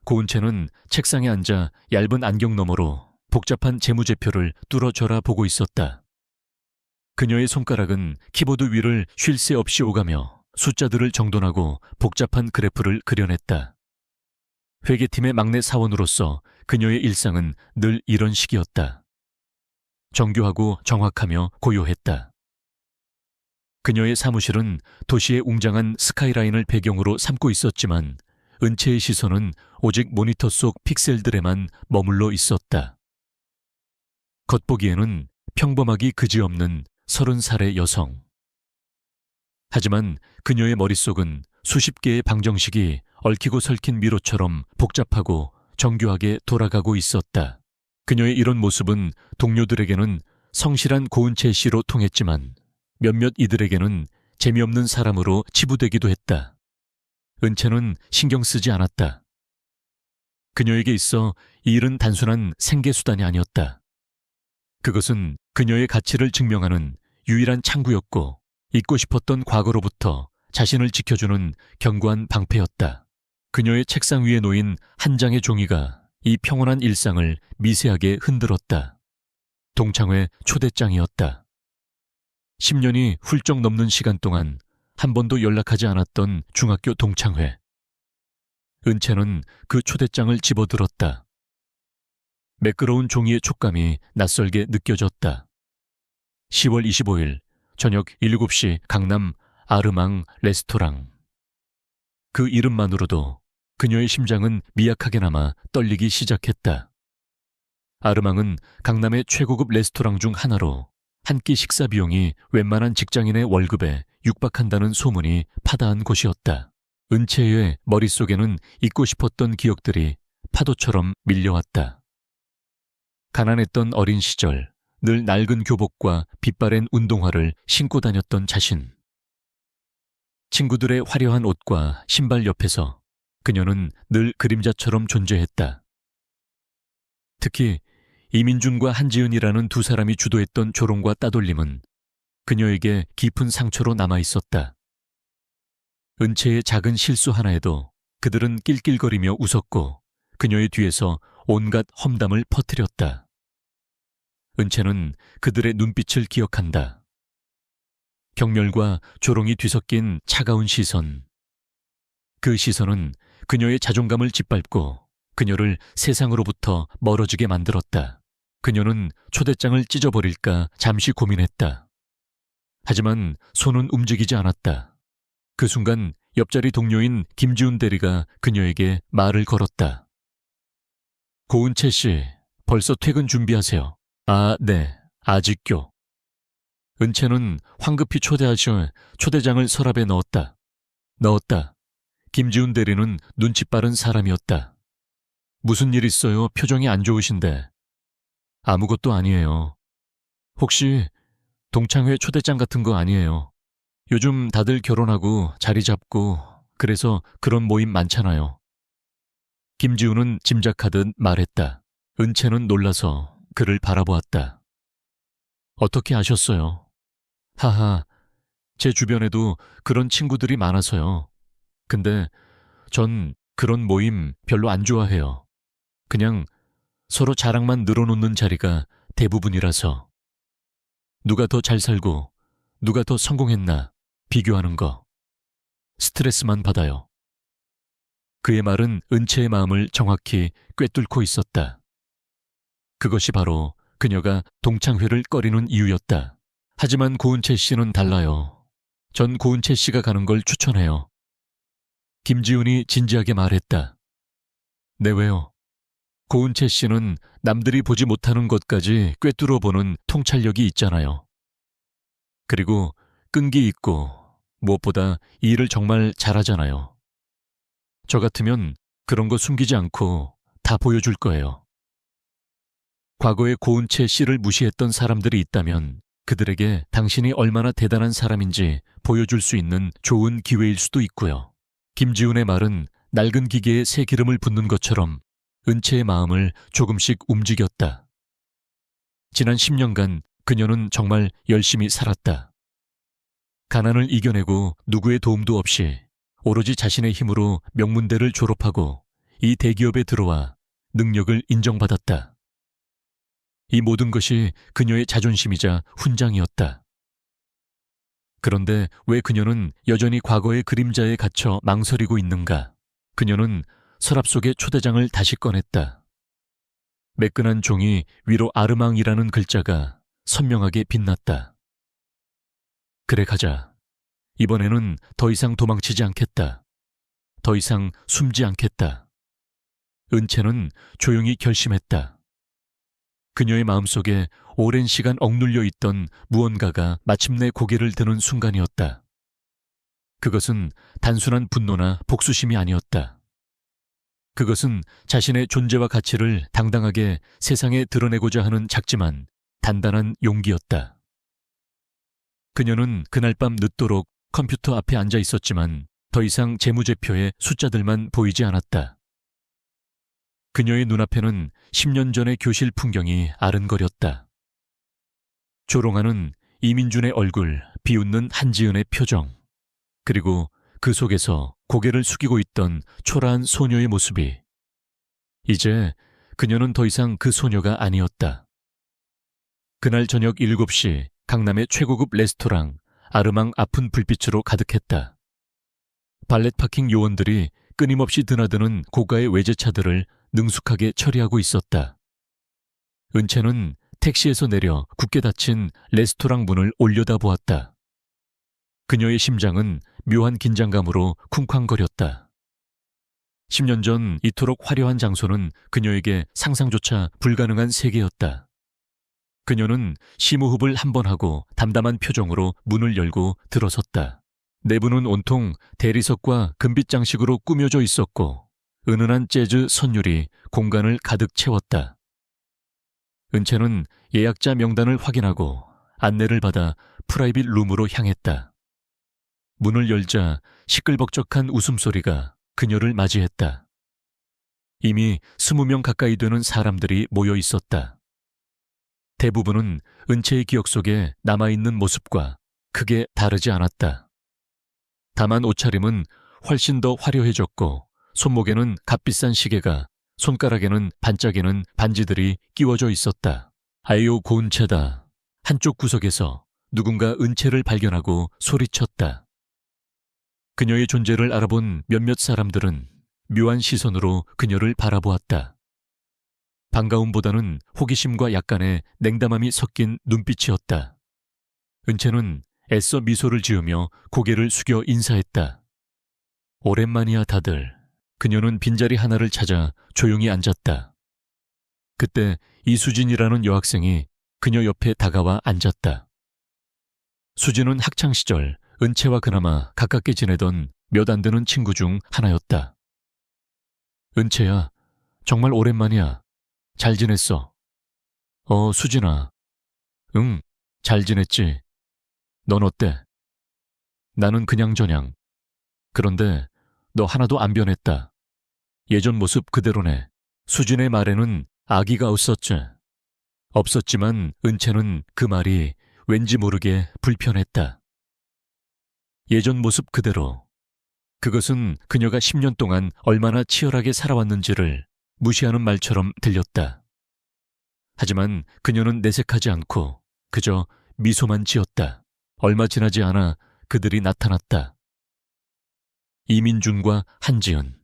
고은채는 책상에 앉아 얇은 안경 너머로 복잡한 재무제표를 뚫어져라 보고 있었다. 그녀의 손가락은 키보드 위를 쉴 새 없이 오가며 숫자들을 정돈하고 복잡한 그래프를 그려냈다. 회계팀의 막내 사원으로서 그녀의 일상은 늘 이런 식이었다. 정교하고 정확하며 고요했다. 그녀의 사무실은 도시의 웅장한 스카이라인을 배경으로 삼고 있었지만 은채의 시선은 오직 모니터 속 픽셀들에만 머물러 있었다. 겉보기에는 평범하기 그지없는 30살의 여성. 하지만 그녀의 머릿속은 수십 개의 방정식이 얽히고 설킨 미로처럼 복잡하고 정교하게 돌아가고 있었다. 그녀의 이런 모습은 동료들에게는 성실한 고은채 씨로 통했지만 몇몇 이들에게는 재미없는 사람으로 치부되기도 했다. 은채는 신경 쓰지 않았다. 그녀에게 있어 이 일은 단순한 생계수단이 아니었다. 그것은 그녀의 가치를 증명하는 유일한 창구였고 잊고 싶었던 과거로부터 자신을 지켜주는 견고한 방패였다. 그녀의 책상 위에 놓인 한 장의 종이가 이 평온한 일상을 미세하게 흔들었다. 동창회 초대장이었다. 10년이 훌쩍 넘는 시간 동안 한 번도 연락하지 않았던 중학교 동창회. 은채는 그 초대장을 집어들었다. 매끄러운 종이의 촉감이 낯설게 느껴졌다. 10월 25일 저녁 7시 강남 아르망 레스토랑. 그 이름만으로도 그녀의 심장은 미약하게나마 떨리기 시작했다. 아르망은 강남의 최고급 레스토랑 중 하나로 한 끼 식사 비용이 웬만한 직장인의 월급에 육박한다는 소문이 파다한 곳이었다. 은채의 머릿속에는 잊고 싶었던 기억들이 파도처럼 밀려왔다. 가난했던 어린 시절, 늘 낡은 교복과 빛바랜 운동화를 신고 다녔던 자신. 친구들의 화려한 옷과 신발 옆에서 그녀는 늘 그림자처럼 존재했다. 특히 이민준과 한지은이라는 두 사람이 주도했던 조롱과 따돌림은 그녀에게 깊은 상처로 남아있었다. 은채의 작은 실수 하나에도 그들은 낄낄거리며 웃었고 그녀의 뒤에서 온갖 험담을 퍼뜨렸다. 은채는 그들의 눈빛을 기억한다. 경멸과 조롱이 뒤섞인 차가운 시선. 그 시선은 그녀의 자존감을 짓밟고 그녀를 세상으로부터 멀어지게 만들었다. 그녀는 초대장을 찢어버릴까 잠시 고민했다. 하지만 손은 움직이지 않았다. 그 순간 옆자리 동료인 김지훈 대리가 그녀에게 말을 걸었다. 고은채 씨, 벌써 퇴근 준비하세요. 아, 네, 아직요. 은채는 황급히 초대하셔 초대장을 서랍에 넣었다. 김지훈 대리는 눈치 빠른 사람이었다. 무슨 일 있어요? 표정이 안 좋으신데. 아무것도 아니에요. 혹시 동창회 초대장 같은 거 아니에요? 요즘 다들 결혼하고 자리 잡고 그래서 그런 모임 많잖아요. 김지훈은 짐작하듯 말했다. 은채는 놀라서 그를 바라보았다. 어떻게 아셨어요? 하하, 제 주변에도 그런 친구들이 많아서요. 근데 전 그런 모임 별로 안 좋아해요. 그냥 서로 자랑만 늘어놓는 자리가 대부분이라서. 누가 더 잘 살고 누가 더 성공했나 비교하는 거. 스트레스만 받아요. 그의 말은 은채의 마음을 정확히 꿰뚫고 있었다. 그것이 바로 그녀가 동창회를 꺼리는 이유였다. 하지만 고은채 씨는 달라요. 전 고은채 씨가 가는 걸 추천해요. 김지훈이 진지하게 말했다. 네, 왜요? 고은채 씨는 남들이 보지 못하는 것까지 꿰뚫어 보는 통찰력이 있잖아요. 그리고 끈기 있고 무엇보다 이 일을 정말 잘하잖아요. 저 같으면 그런 거 숨기지 않고 다 보여줄 거예요. 과거에 고은채 씨를 무시했던 사람들이 있다면 그들에게 당신이 얼마나 대단한 사람인지 보여줄 수 있는 좋은 기회일 수도 있고요. 김지훈의 말은 낡은 기계에 새 기름을 붓는 것처럼 은채의 마음을 조금씩 움직였다. 지난 10년간 그녀는 정말 열심히 살았다. 가난을 이겨내고 누구의 도움도 없이 오로지 자신의 힘으로 명문대를 졸업하고 이 대기업에 들어와 능력을 인정받았다. 이 모든 것이 그녀의 자존심이자 훈장이었다. 그런데 왜 그녀는 여전히 과거의 그림자에 갇혀 망설이고 있는가? 그녀는 서랍 속의 초대장을 다시 꺼냈다. 매끈한 종이 위로 아르망이라는 글자가 선명하게 빛났다. 그래, 가자. 이번에는 더 이상 도망치지 않겠다. 더 이상 숨지 않겠다. 은채는 조용히 결심했다. 그녀의 마음속에 오랜 시간 억눌려 있던 무언가가 마침내 고개를 드는 순간이었다. 그것은 단순한 분노나 복수심이 아니었다. 그것은 자신의 존재와 가치를 당당하게 세상에 드러내고자 하는 작지만 단단한 용기였다. 그녀는 그날 밤 늦도록 컴퓨터 앞에 앉아 있었지만 더 이상 재무제표에 숫자들만 보이지 않았다. 그녀의 눈앞에는 10년 전의 교실 풍경이 아른거렸다. 조롱하는 이민준의 얼굴, 비웃는 한지은의 표정, 그리고 그 속에서 고개를 숙이고 있던 초라한 소녀의 모습이. 이제 그녀는 더 이상 그 소녀가 아니었다. 그날 저녁 7시 강남의 최고급 레스토랑 아르망 앞은 불빛으로 가득했다. 발렛 파킹 요원들이 끊임없이 드나드는 고가의 외제차들을 능숙하게 처리하고 있었다. 은채는 택시에서 내려 굳게 닫힌 레스토랑 문을 올려다보았다. 그녀의 심장은 묘한 긴장감으로 쿵쾅거렸다. 10년 전 이토록 화려한 장소는 그녀에게 상상조차 불가능한 세계였다. 그녀는 심호흡을 한 번 하고 담담한 표정으로 문을 열고 들어섰다. 내부는 온통 대리석과 금빛 장식으로 꾸며져 있었고 은은한 재즈 선율이 공간을 가득 채웠다. 은채는 예약자 명단을 확인하고 안내를 받아 프라이빗 룸으로 향했다. 문을 열자 시끌벅적한 웃음소리가 그녀를 맞이했다. 이미 20명 가까이 되는 사람들이 모여 있었다. 대부분은 은채의 기억 속에 남아있는 모습과 크게 다르지 않았다. 다만 옷차림은 훨씬 더 화려해졌고 손목에는 값비싼 시계가, 손가락에는 반짝이는 반지들이 끼워져 있었다. 아이오, 고운 채다. 한쪽 구석에서 누군가 은채를 발견하고 소리쳤다. 그녀의 존재를 알아본 몇몇 사람들은 묘한 시선으로 그녀를 바라보았다. 반가움보다는 호기심과 약간의 냉담함이 섞인 눈빛이었다. 은채는 애써 미소를 지으며 고개를 숙여 인사했다. 오랜만이야 다들. 그녀는 빈자리 하나를 찾아 조용히 앉았다. 그때 이수진이라는 여학생이 그녀 옆에 다가와 앉았다. 수진은 학창시절 은채와 그나마 가깝게 지내던 몇 안 되는 친구 중 하나였다. 은채야, 정말 오랜만이야. 잘 지냈어? 수진아. 응, 잘 지냈지. 넌 어때? 나는 그냥저냥. 그런데 너 하나도 안 변했다. 예전 모습 그대로네. 수진의 말에는 아기가 없었지만 은채는 그 말이 왠지 모르게 불편했다. 예전 모습 그대로. 그것은 그녀가 10년 동안 얼마나 치열하게 살아왔는지를 무시하는 말처럼 들렸다. 하지만 그녀는 내색하지 않고 그저 미소만 지었다. 얼마 지나지 않아 그들이 나타났다. 이민준과 한지은.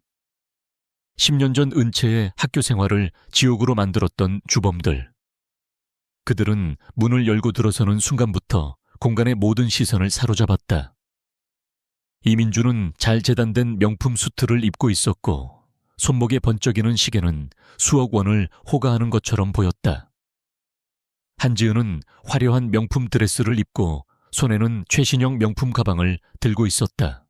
10년 전 은채의 학교 생활을 지옥으로 만들었던 주범들. 그들은 문을 열고 들어서는 순간부터 공간의 모든 시선을 사로잡았다. 이민준은 잘 재단된 명품 수트를 입고 있었고 손목에 번쩍이는 시계는 수억 원을 호가하는 것처럼 보였다. 한지은은 화려한 명품 드레스를 입고 손에는 최신형 명품 가방을 들고 있었다.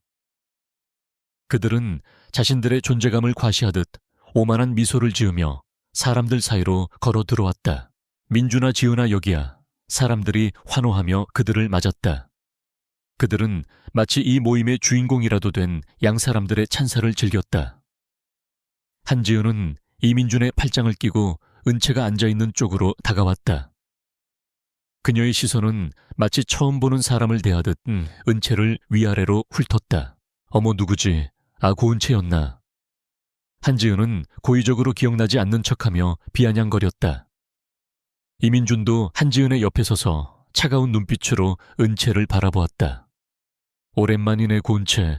그들은 자신들의 존재감을 과시하듯 오만한 미소를 지으며 사람들 사이로 걸어 들어왔다. 민준아, 지은아, 여기야. 사람들이 환호하며 그들을 맞았다. 그들은 마치 이 모임의 주인공이라도 된 양사람들의 찬사를 즐겼다. 한지은은 이민준의 팔짱을 끼고 은채가 앉아있는 쪽으로 다가왔다. 그녀의 시선은 마치 처음 보는 사람을 대하듯 은채를 위아래로 훑었다. 어머, 누구지? 고은채였나? 한지은은 고의적으로 기억나지 않는 척하며 비아냥거렸다. 이민준도 한지은의 옆에 서서 차가운 눈빛으로 은채를 바라보았다. 오랜만이네 고은채.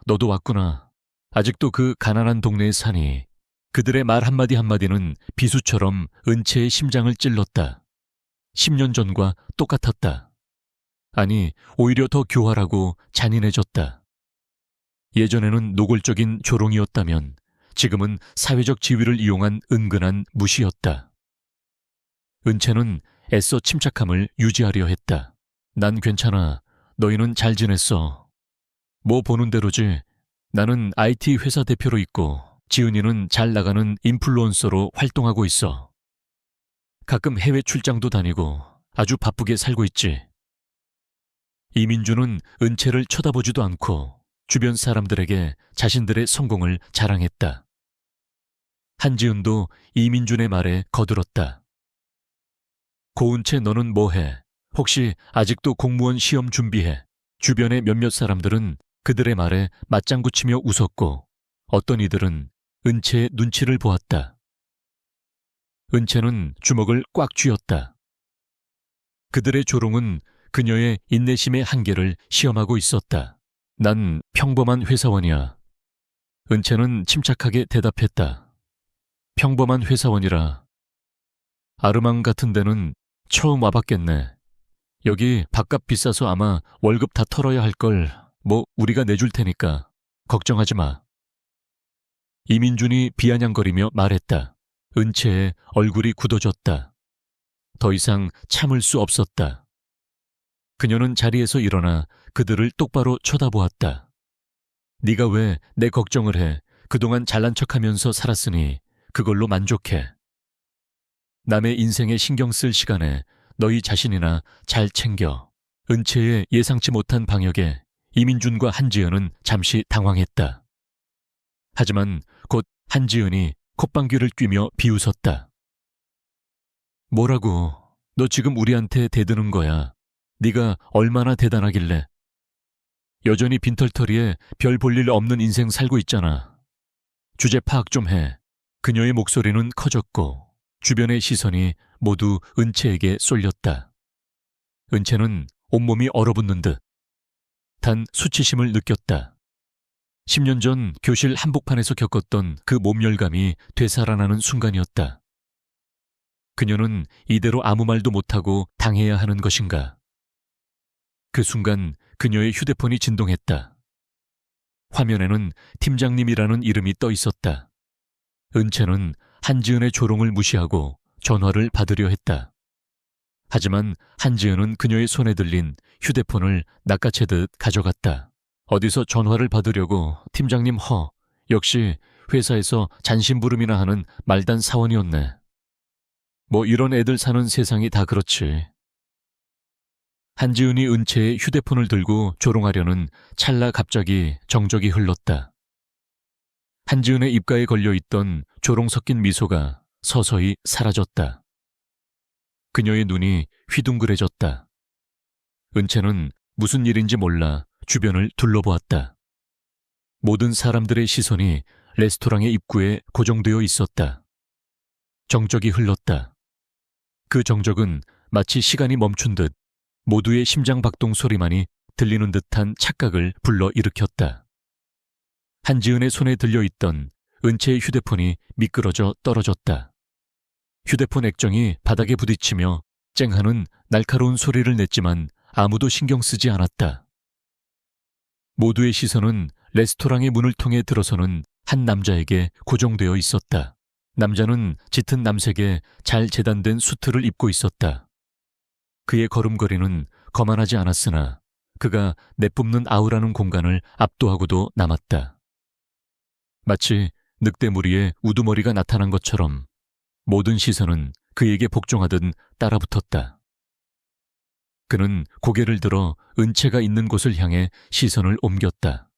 너도 왔구나. 아직도 그 가난한 동네에 사니. 그들의 말 한마디 한마디는 비수처럼 은채의 심장을 찔렀다. 10년 전과 똑같았다. 아니, 오히려 더 교활하고 잔인해졌다. 예전에는 노골적인 조롱이었다면 지금은 사회적 지위를 이용한 은근한 무시였다. 은채는 애써 침착함을 유지하려 했다. 난 괜찮아. 너희는 잘 지냈어. 뭐 보는 대로지. 나는 IT 회사 대표로 있고 지은이는 잘 나가는 인플루언서로 활동하고 있어. 가끔 해외 출장도 다니고 아주 바쁘게 살고 있지. 이민주는 은채를 쳐다보지도 않고 주변 사람들에게 자신들의 성공을 자랑했다. 한지은도 이민준의 말에 거들었다. 고은채 너는 뭐해? 혹시 아직도 공무원 시험 준비해? 주변의 몇몇 사람들은 그들의 말에 맞장구 치며 웃었고 어떤 이들은 은채의 눈치를 보았다. 은채는 주먹을 꽉 쥐었다. 그들의 조롱은 그녀의 인내심의 한계를 시험하고 있었다. 난 평범한 회사원이야. 은채는 침착하게 대답했다. 평범한 회사원이라. 아르망 같은 데는 처음 와봤겠네. 여기 밥값 비싸서 아마 월급 다 털어야 할 걸. 뭐 우리가 내줄 테니까 걱정하지 마. 이민준이 비아냥거리며 말했다. 은채의 얼굴이 굳어졌다. 더 이상 참을 수 없었다. 그녀는 자리에서 일어나 그들을 똑바로 쳐다보았다. 네가 왜 내 걱정을 해? 그동안 잘난 척하면서 살았으니 그걸로 만족해. 남의 인생에 신경 쓸 시간에 너희 자신이나 잘 챙겨. 은채의 예상치 못한 방역에 이민준과 한지은은 잠시 당황했다. 하지만 곧 한지은이 콧방귀를 뀌며 비웃었다. 뭐라고? 너 지금 우리한테 대드는 거야. 네가 얼마나 대단하길래. 여전히 빈털터리에 별 볼 일 없는 인생 살고 있잖아. 주제 파악 좀 해. 그녀의 목소리는 커졌고 주변의 시선이 모두 은채에게 쏠렸다. 은채는 온몸이 얼어붙는 듯 단 수치심을 느꼈다. 10년 전 교실 한복판에서 겪었던 그 몸열감이 되살아나는 순간이었다. 그녀는 이대로 아무 말도 못하고 당해야 하는 것인가? 그 순간 그녀의 휴대폰이 진동했다. 화면에는 팀장님이라는 이름이 떠 있었다. 은채는 한지은의 조롱을 무시하고 전화를 받으려 했다. 하지만 한지은은 그녀의 손에 들린 휴대폰을 낚아채듯 가져갔다. 어디서 전화를 받으려고 팀장님 허. 역시 회사에서 잔심부름이나 하는 말단 사원이었네. 뭐 이런 애들 사는 세상이 다 그렇지. 한지은이 은채의 휴대폰을 들고 조롱하려는 찰나 갑자기 정적이 흘렀다. 한지은의 입가에 걸려있던 조롱 섞인 미소가 서서히 사라졌다. 그녀의 눈이 휘둥그레졌다. 은채는 무슨 일인지 몰라 주변을 둘러보았다. 모든 사람들의 시선이 레스토랑의 입구에 고정되어 있었다. 정적이 흘렀다. 그 정적은 마치 시간이 멈춘 듯 모두의 심장박동 소리만이 들리는 듯한 착각을 불러일으켰다. 한지은의 손에 들려있던 은채의 휴대폰이 미끄러져 떨어졌다. 휴대폰 액정이 바닥에 부딪히며 쨍하는 날카로운 소리를 냈지만 아무도 신경 쓰지 않았다. 모두의 시선은 레스토랑의 문을 통해 들어서는 한 남자에게 고정되어 있었다. 남자는 짙은 남색의 잘 재단된 수트를 입고 있었다. 그의 걸음걸이는 거만하지 않았으나 그가 내뿜는 아우라는 공간을 압도하고도 남았다. 마치 늑대 무리에 우두머리가 나타난 것처럼 모든 시선은 그에게 복종하듯 따라붙었다. 그는 고개를 들어 은채가 있는 곳을 향해 시선을 옮겼다.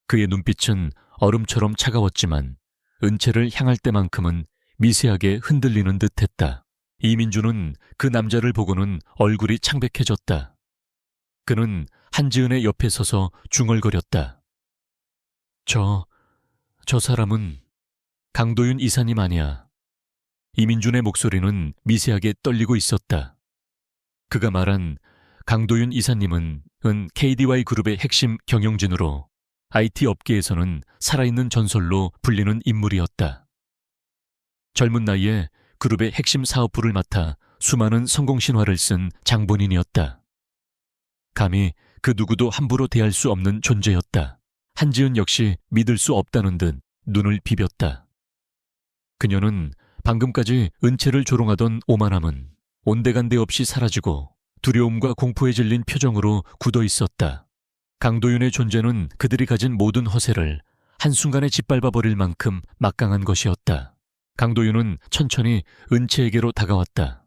그의 눈빛은 얼음처럼 차가웠지만 은채를 향할 때만큼은 미세하게 흔들리는 듯했다. 이민주는 그 남자를 보고는 얼굴이 창백해졌다. 그는 한지은의 옆에 서서 중얼거렸다. 저 사람은 강도윤 이사님 아니야. 이민준의 목소리는 미세하게 떨리고 있었다. 그가 말한 강도윤 이사님은 KDY 그룹의 핵심 경영진으로 IT 업계에서는 살아있는 전설로 불리는 인물이었다. 젊은 나이에 그룹의 핵심 사업부를 맡아 수많은 성공 신화를 쓴 장본인이었다. 감히 그 누구도 함부로 대할 수 없는 존재였다. 한지은 역시 믿을 수 없다는 듯 눈을 비볐다. 그녀는 방금까지 은채를 조롱하던 오만함은 온데간데 없이 사라지고 두려움과 공포에 질린 표정으로 굳어 있었다. 강도윤의 존재는 그들이 가진 모든 허세를 한순간에 짓밟아 버릴 만큼 막강한 것이었다. 강도윤은 천천히 은채에게로 다가왔다.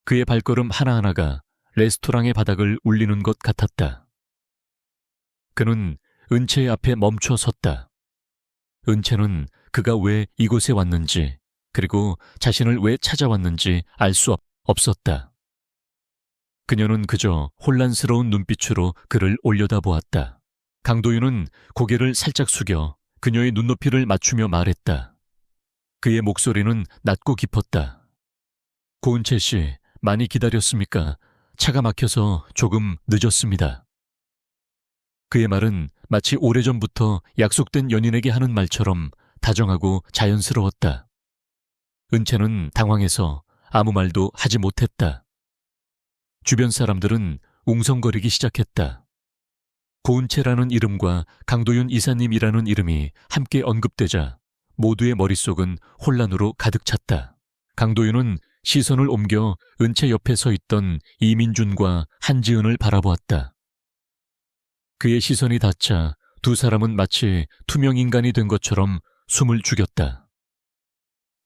그의 발걸음 하나하나가 레스토랑의 바닥을 울리는 것 같았다. 그는 은채의 앞에 멈춰 섰다. 은채는 그가 왜 이곳에 왔는지, 그리고 자신을 왜 찾아왔는지 알 수 없었다. 그녀는 그저 혼란스러운 눈빛으로 그를 올려다보았다. 강도윤은 고개를 살짝 숙여 그녀의 눈높이를 맞추며 말했다. 그의 목소리는 낮고 깊었다. 고은채 씨, 많이 기다렸습니까? 차가 막혀서 조금 늦었습니다. 그의 말은 마치 오래전부터 약속된 연인에게 하는 말처럼 다정하고 자연스러웠다. 은채는 당황해서 아무 말도 하지 못했다. 주변 사람들은 웅성거리기 시작했다. 고은채라는 이름과 강도윤 이사님이라는 이름이 함께 언급되자 모두의 머릿속은 혼란으로 가득 찼다. 강도윤은 시선을 옮겨 은채 옆에 서 있던 이민준과 한지은을 바라보았다. 그의 시선이 닿자 두 사람은 마치 투명 인간이 된 것처럼 숨을 죽였다.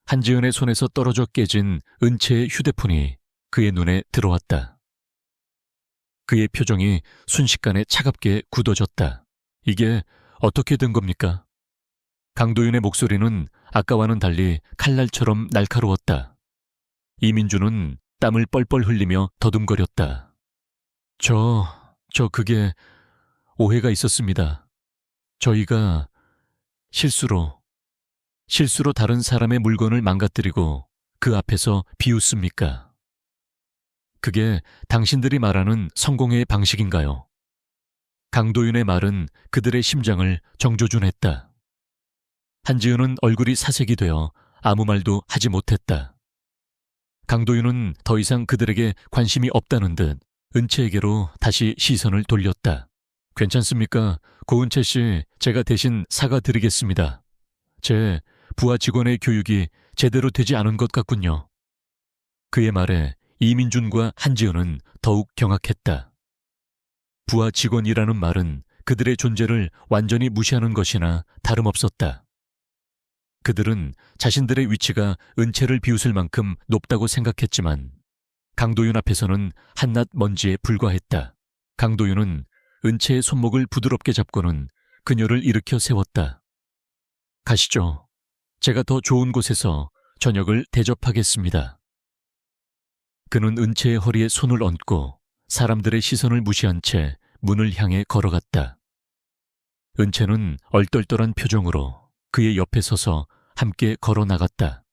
한지은의 손에서 떨어져 깨진 은채의 휴대폰이 그의 눈에 들어왔다. 그의 표정이 순식간에 차갑게 굳어졌다. 이게 어떻게 된 겁니까? 강도윤의 목소리는 아까와는 달리 칼날처럼 날카로웠다. 이민준은 땀을 뻘뻘 흘리며 더듬거렸다. 그게 오해가 있었습니다. 저희가 실수로 다른 사람의 물건을 망가뜨리고 그 앞에서 비웃습니까? 그게 당신들이 말하는 성공의 방식인가요? 강도윤의 말은 그들의 심장을 정조준했다. 한지은은 얼굴이 사색이 되어 아무 말도 하지 못했다. 강도윤은 더 이상 그들에게 관심이 없다는 듯 은채에게로 다시 시선을 돌렸다. 괜찮습니까? 고은채 씨, 제가 대신 사과드리겠습니다. 제 부하 직원의 교육이 제대로 되지 않은 것 같군요. 그의 말에 이민준과 한지은은 더욱 경악했다. 부하 직원이라는 말은 그들의 존재를 완전히 무시하는 것이나 다름없었다. 그들은 자신들의 위치가 은채를 비웃을 만큼 높다고 생각했지만 강도윤 앞에서는 한낱 먼지에 불과했다. 강도윤은 은채의 손목을 부드럽게 잡고는 그녀를 일으켜 세웠다. 가시죠. 제가 더 좋은 곳에서 저녁을 대접하겠습니다. 그는 은채의 허리에 손을 얹고 사람들의 시선을 무시한 채 문을 향해 걸어갔다. 은채는 얼떨떨한 표정으로 그의 옆에 서서 함께 걸어 나갔다.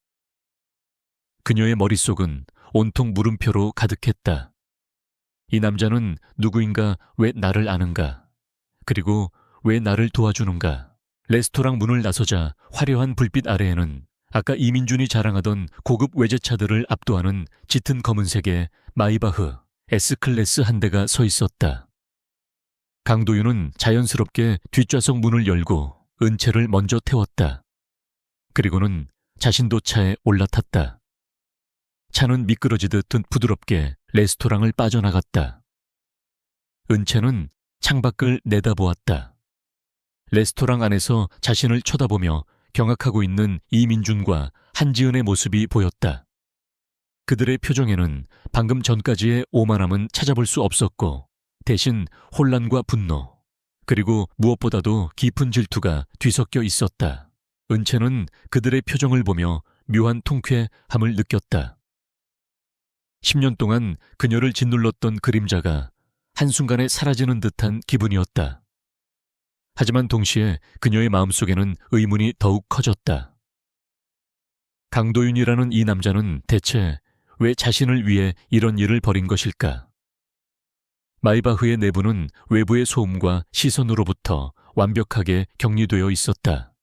그녀의 머릿속은 온통 물음표로 가득했다. 이 남자는 누구인가? 왜 나를 아는가? 그리고 왜 나를 도와주는가? 레스토랑 문을 나서자 화려한 불빛 아래에는 아까 이민준이 자랑하던 고급 외제차들을 압도하는 짙은 검은색의 마이바흐 S클래스 한 대가 서 있었다. 강도윤은 자연스럽게 뒷좌석 문을 열고 은채를 먼저 태웠다. 그리고는 자신도 차에 올라탔다. 차는 미끄러지듯 부드럽게 레스토랑을 빠져나갔다. 은채는 창밖을 내다보았다. 레스토랑 안에서 자신을 쳐다보며 경악하고 있는 이민준과 한지은의 모습이 보였다. 그들의 표정에는 방금 전까지의 오만함은 찾아볼 수 없었고 대신 혼란과 분노, 그리고 무엇보다도 깊은 질투가 뒤섞여 있었다. 은채는 그들의 표정을 보며 묘한 통쾌함을 느꼈다. 10년 동안 그녀를 짓눌렀던 그림자가 한순간에 사라지는 듯한 기분이었다. 하지만 동시에 그녀의 마음속에는 의문이 더욱 커졌다. 강도윤이라는 이 남자는 대체 왜 자신을 위해 이런 일을 벌인 것일까? 마이바흐의 내부는 외부의 소음과 시선으로부터 완벽하게 격리되어 있었다.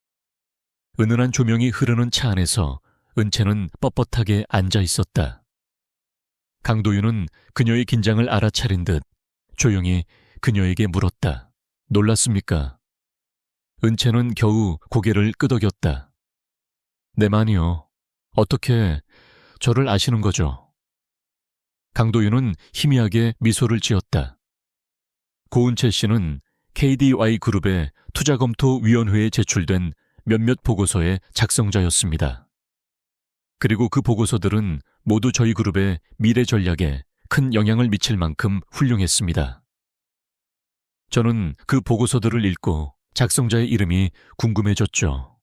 은은한 조명이 흐르는 차 안에서 은채는 뻣뻣하게 앉아 있었다. 강도윤은 그녀의 긴장을 알아차린 듯 조용히 그녀에게 물었다. 놀랐습니까? 은채는 겨우 고개를 끄덕였다. 네만이요. 어떻게 저를 아시는 거죠? 강도윤은 희미하게 미소를 지었다. 고은채 씨는 KDY 그룹의 투자검토위원회에 제출된 몇몇 보고서의 작성자였습니다. 그리고 그 보고서들은 모두 저희 그룹의 미래 전략에 큰 영향을 미칠 만큼 훌륭했습니다. 저는 그 보고서들을 읽고 작성자의 이름이 궁금해졌죠.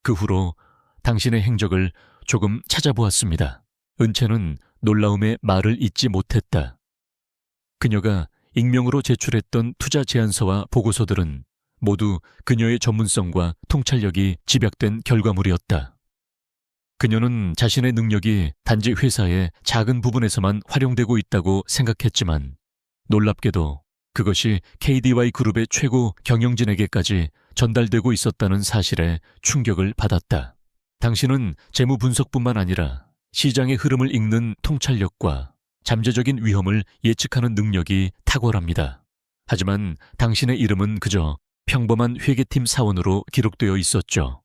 그 후로 당신의 행적을 조금 찾아보았습니다. 은채는 놀라움에 말을 잇지 못했다. 그녀가 익명으로 제출했던 투자 제안서와 보고서들은 모두 그녀의 전문성과 통찰력이 집약된 결과물이었다. 그녀는 자신의 능력이 단지 회사의 작은 부분에서만 활용되고 있다고 생각했지만 놀랍게도 그것이 KDY 그룹의 최고 경영진에게까지 전달되고 있었다는 사실에 충격을 받았다. 당신은 재무 분석뿐만 아니라 시장의 흐름을 읽는 통찰력과 잠재적인 위험을 예측하는 능력이 탁월합니다. 하지만 당신의 이름은 그저 평범한 회계팀 사원으로 기록되어 있었죠.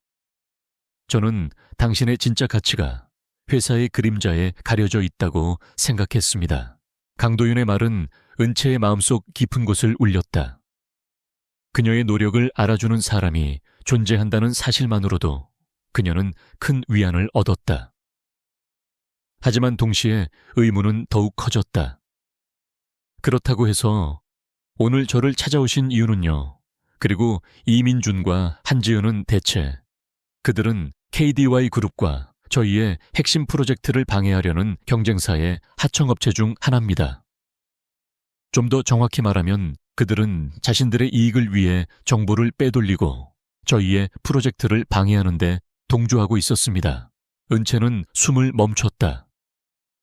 저는 당신의 진짜 가치가 회사의 그림자에 가려져 있다고 생각했습니다. 강도윤의 말은 은채의 마음속 깊은 곳을 울렸다. 그녀의 노력을 알아주는 사람이 존재한다는 사실만으로도 그녀는 큰 위안을 얻었다. 하지만 동시에 의문은 더욱 커졌다. 그렇다고 해서 오늘 저를 찾아오신 이유는요. 그리고 이민준과 한지은은 대체 그들은 KDY 그룹과 저희의 핵심 프로젝트를 방해하려는 경쟁사의 하청업체 중 하나입니다. 좀 더 정확히 말하면 그들은 자신들의 이익을 위해 정보를 빼돌리고 저희의 프로젝트를 방해하는 데 동조하고 있었습니다. 은채는 숨을 멈췄다.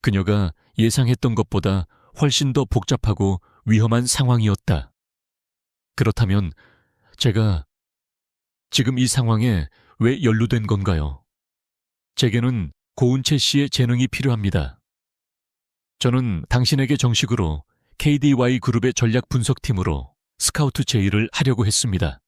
그녀가 예상했던 것보다 훨씬 더 복잡하고 위험한 상황이었다. 그렇다면 제가 지금 이 상황에 왜 연루된 건가요? 제게는 고은채 씨의 재능이 필요합니다. 저는 당신에게 정식으로 KDY 그룹의 전략 분석팀으로 스카우트 제의를 하려고 했습니다.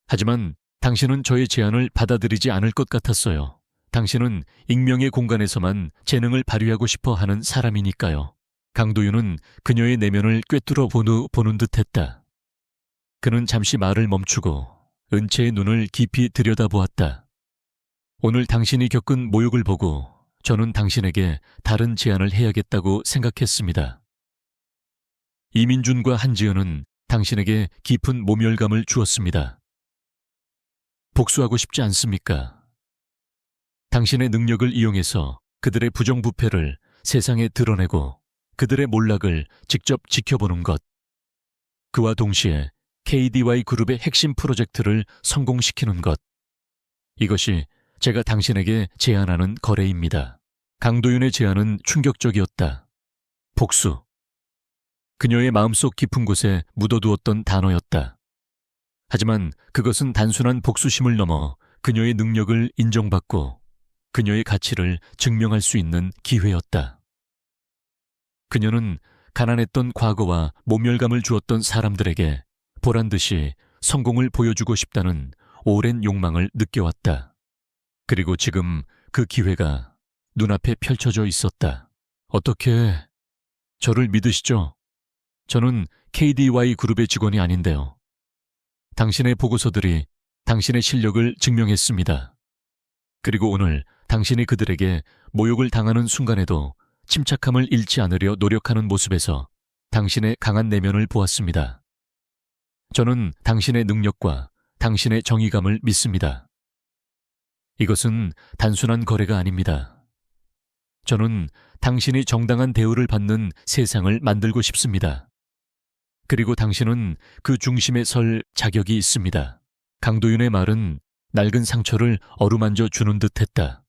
하지만 당신은 저의 제안을 받아들이지 않을 것 같았어요. 당신은 익명의 공간에서만 재능을 발휘하고 싶어 하는 사람이니까요. 강도윤은 그녀의 내면을 꿰뚫어 보는 듯했다. 그는 잠시 말을 멈추고 은채의 눈을 깊이 들여다보았다. 오늘 당신이 겪은 모욕을 보고 저는 당신에게 다른 제안을 해야겠다고 생각했습니다. 이민준과 한지은은 당신에게 깊은 모멸감을 주었습니다. 복수하고 싶지 않습니까? 당신의 능력을 이용해서 그들의 부정부패를 세상에 드러내고 그들의 몰락을 직접 지켜보는 것. 그와 동시에 KDY 그룹의 핵심 프로젝트를 성공시키는 것. 이것이 제가 당신에게 제안하는 거래입니다. 강도윤의 제안은 충격적이었다. 복수. 그녀의 마음속 깊은 곳에 묻어두었던 단어였다. 하지만 그것은 단순한 복수심을 넘어 그녀의 능력을 인정받고 그녀의 가치를 증명할 수 있는 기회였다. 그녀는 가난했던 과거와 모멸감을 주었던 사람들에게 보란듯이 성공을 보여주고 싶다는 오랜 욕망을 느껴왔다. 그리고 지금 그 기회가 눈앞에 펼쳐져 있었다. 어떻게 저를 믿으시죠? 저는 KDY 그룹의 직원이 아닌데요. 당신의 보고서들이 당신의 실력을 증명했습니다. 그리고 오늘 당신이 그들에게 모욕을 당하는 순간에도 침착함을 잃지 않으려 노력하는 모습에서 당신의 강한 내면을 보았습니다. 저는 당신의 능력과 당신의 정의감을 믿습니다. 이것은 단순한 거래가 아닙니다. 저는 당신이 정당한 대우를 받는 세상을 만들고 싶습니다. 그리고 당신은 그 중심에 설 자격이 있습니다. 강도윤의 말은 낡은 상처를 어루만져 주는 듯 했다.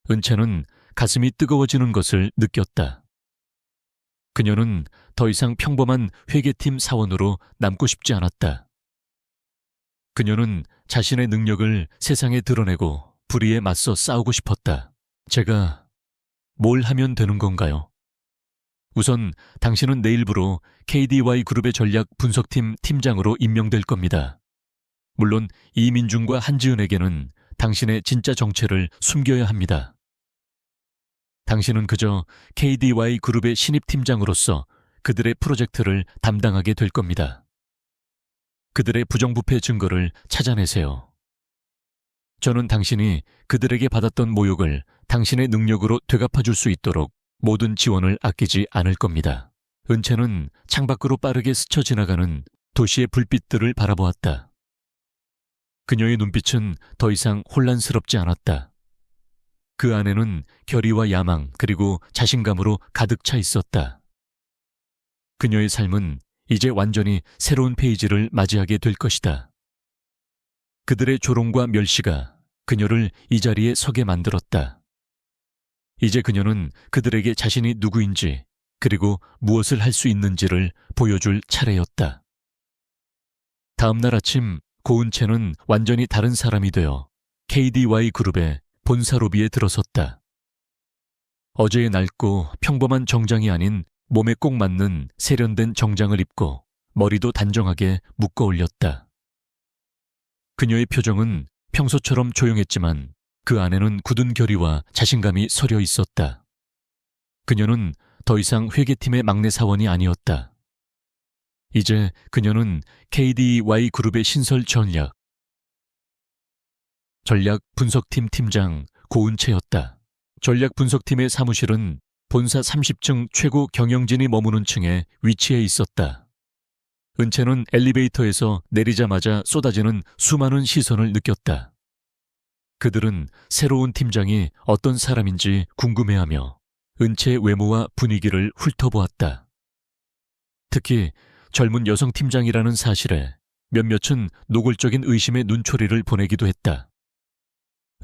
은채는 가슴이 뜨거워지는 것을 느꼈다. 그녀는 더 이상 평범한 회계팀 사원으로 남고 싶지 않았다. 그녀는 자신의 능력을 세상에 드러내고 불의에 맞서 싸우고 싶었다. 제가 뭘 하면 되는 건가요? 우선 당신은 내일부로 KDY 그룹의 전략 분석팀 팀장으로 임명될 겁니다. 물론 이민중과 한지은에게는 당신의 진짜 정체를 숨겨야 합니다. 당신은 그저 KDY 그룹의 신입 팀장으로서 그들의 프로젝트를 담당하게 될 겁니다. 그들의 부정부패 증거를 찾아내세요. 저는 당신이 그들에게 받았던 모욕을 당신의 능력으로 되갚아줄 수 있도록 모든 지원을 아끼지 않을 겁니다. 은채는 창밖으로 빠르게 스쳐 지나가는 도시의 불빛들을 바라보았다. 그녀의 눈빛은 더 이상 혼란스럽지 않았다. 그 안에는 결의와 야망 그리고 자신감으로 가득 차 있었다. 그녀의 삶은 이제 완전히 새로운 페이지를 맞이하게 될 것이다. 그들의 조롱과 멸시가 그녀를 이 자리에 서게 만들었다. 이제 그녀는 그들에게 자신이 누구인지 그리고 무엇을 할 수 있는지를 보여줄 차례였다. 다음 날 아침 고은채는 완전히 다른 사람이 되어 KDY 그룹의 본사 로비에 들어섰다. 어제의 낡고 평범한 정장이 아닌 몸에 꼭 맞는 세련된 정장을 입고 머리도 단정하게 묶어 올렸다. 그녀의 표정은 평소처럼 조용했지만 그 안에는 굳은 결의와 자신감이 서려 있었다. 그녀는 더 이상 회계팀의 막내 사원이 아니었다. 이제 그녀는 KDY 그룹의 신설 전략 분석팀 팀장 고은채였다. 전략 분석팀의 사무실은 본사 30층 최고 경영진이 머무는 층에 위치해 있었다. 은채는 엘리베이터에서 내리자마자 쏟아지는 수많은 시선을 느꼈다. 그들은 새로운 팀장이 어떤 사람인지 궁금해하며 은채의 외모와 분위기를 훑어보았다. 특히 젊은 여성 팀장이라는 사실에 몇몇은 노골적인 의심의 눈초리를 보내기도 했다.